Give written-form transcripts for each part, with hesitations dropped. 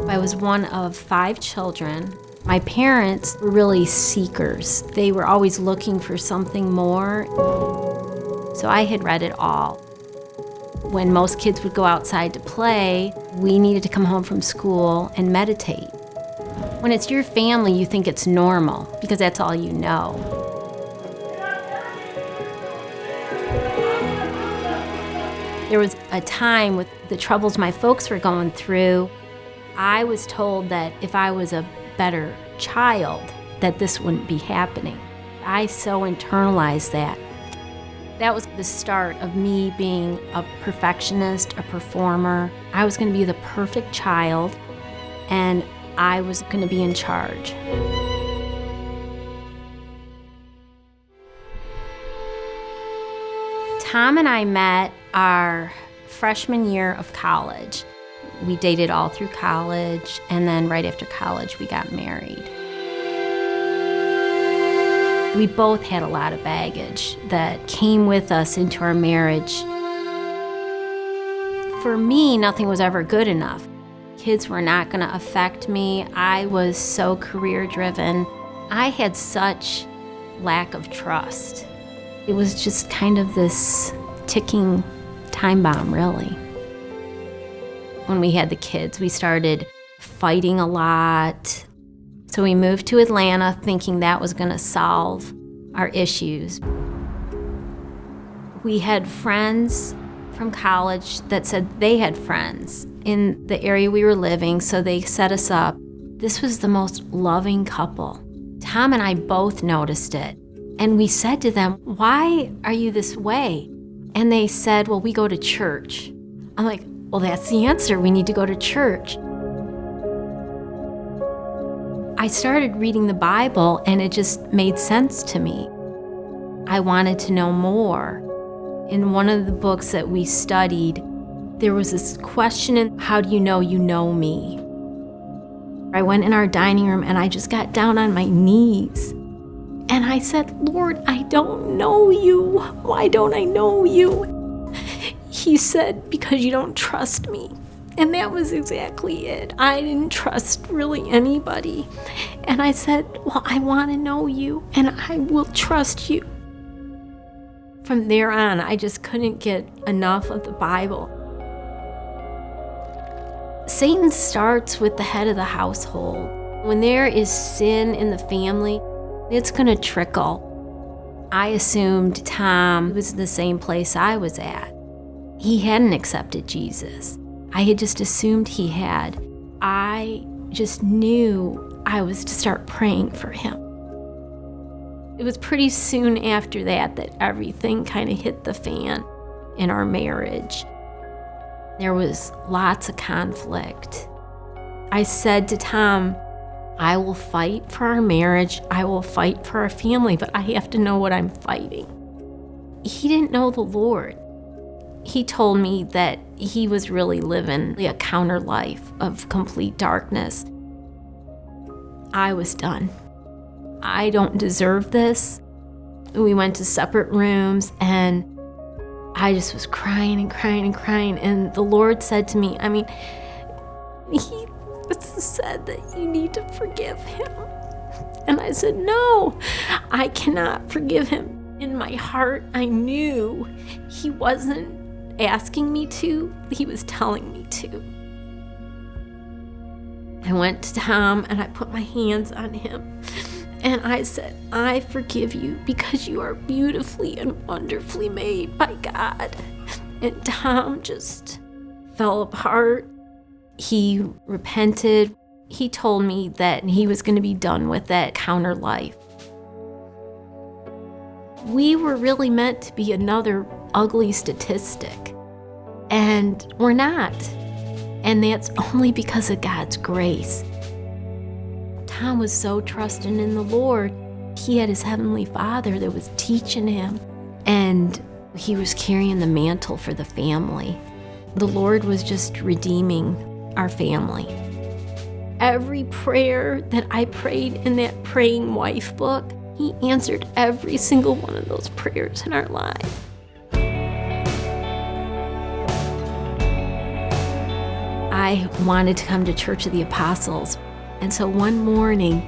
I was one of 5 children. My parents were really seekers. They were always looking for something more. So I had read it all. When most kids would go outside to play, we needed to come home from school and meditate. When it's your family, you think it's normal because that's all you know. There was a time with the troubles my folks were going through, I was told that if I was a better child, that this wouldn't be happening. I so internalized that. That was the start of me being a perfectionist, a performer. I was going to be the perfect child, and I was going to be in charge. Tom and I met our freshman year of college. We dated all through college, and then right after college, we got married. We both had a lot of baggage that came with us into our marriage. For me, nothing was ever good enough. Kids were not going to affect me. I was so career-driven. I had such lack of trust. It was just kind of this ticking time bomb, really. When we had the kids, we started fighting a lot. So we moved to Atlanta thinking that was going to solve our issues. We had friends from college that said they had friends in the area we were living, so they set us up. This was the most loving couple. Tom and I both noticed it. And we said to them, "Why are you this way?" And they said, "Well, we go to church." I'm like, well, that's the answer. We need to go to church. I started reading the Bible, and it just made sense to me. I wanted to know more. In one of the books that we studied, there was this question in, how do you know me? I went in our dining room, and I just got down on my knees. And I said, "Lord, I don't know you. Why don't I know you?" He said, "Because you don't trust me." And that was exactly it. I didn't trust really anybody. And I said, "Well, I want to know you, and I will trust you." From there on, I just couldn't get enough of the Bible. Satan starts with the head of the household. When there is sin in the family, it's going to trickle. I assumed Tom was the same place I was at. He hadn't accepted Jesus. I had just assumed he had. I just knew I was to start praying for him. It was pretty soon after that that everything kind of hit the fan in our marriage. There was lots of conflict. I said to Tom, "I will fight for our marriage, I will fight for our family, but I have to know what I'm fighting." He didn't know the Lord. He told me that he was really living a counter life of complete darkness. I was done. I don't deserve this. We went to separate rooms, and I just was crying and crying and crying. And the Lord said to me, He said that you need to forgive him. And I said, "No, I cannot forgive him." In my heart, I knew he wasn't asking me to, he was telling me to. I went to Tom and I put my hands on him and I said, "I forgive you because you are beautifully and wonderfully made by God." And Tom just fell apart. He repented. He told me that he was going to be done with that counter life. We were really meant to be another ugly statistic, and we're not. And that's only because of God's grace. Tom was so trusting in the Lord. He had his Heavenly Father that was teaching him, and he was carrying the mantle for the family. The Lord was just redeeming our family. Every prayer that I prayed in that Praying Wife book, He answered every single one of those prayers in our lives. I wanted to come to Church of the Apostles. And so one morning,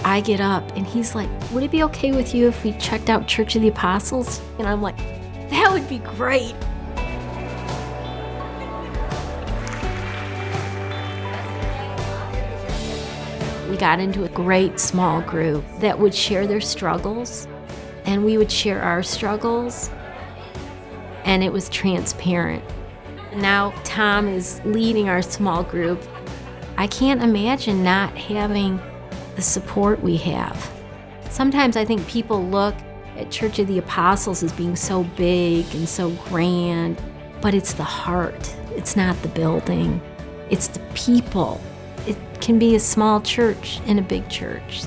I get up and he's like, would it be okay with you if we checked out Church of the Apostles? And I'm like, that would be great. We got into a great small group that would share their struggles, and we would share our struggles, and it was transparent. Now Tom is leading our small group. I can't imagine not having the support we have. Sometimes I think people look at Church of the Apostles as being so big and so grand, but it's the heart. It's not the building. It's the people. It can be a small church in a big church.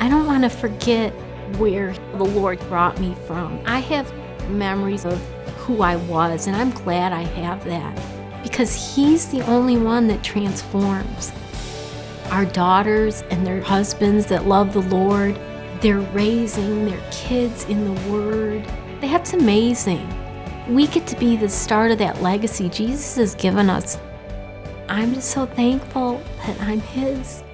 I don't want to forget where the Lord brought me from. I have memories of who I was, and I'm glad I have that, because He's the only one that transforms. Our daughters and their husbands that love the Lord, they're raising their kids in the Word. That's amazing. We get to be the start of that legacy Jesus has given us. I'm just so thankful that I'm His.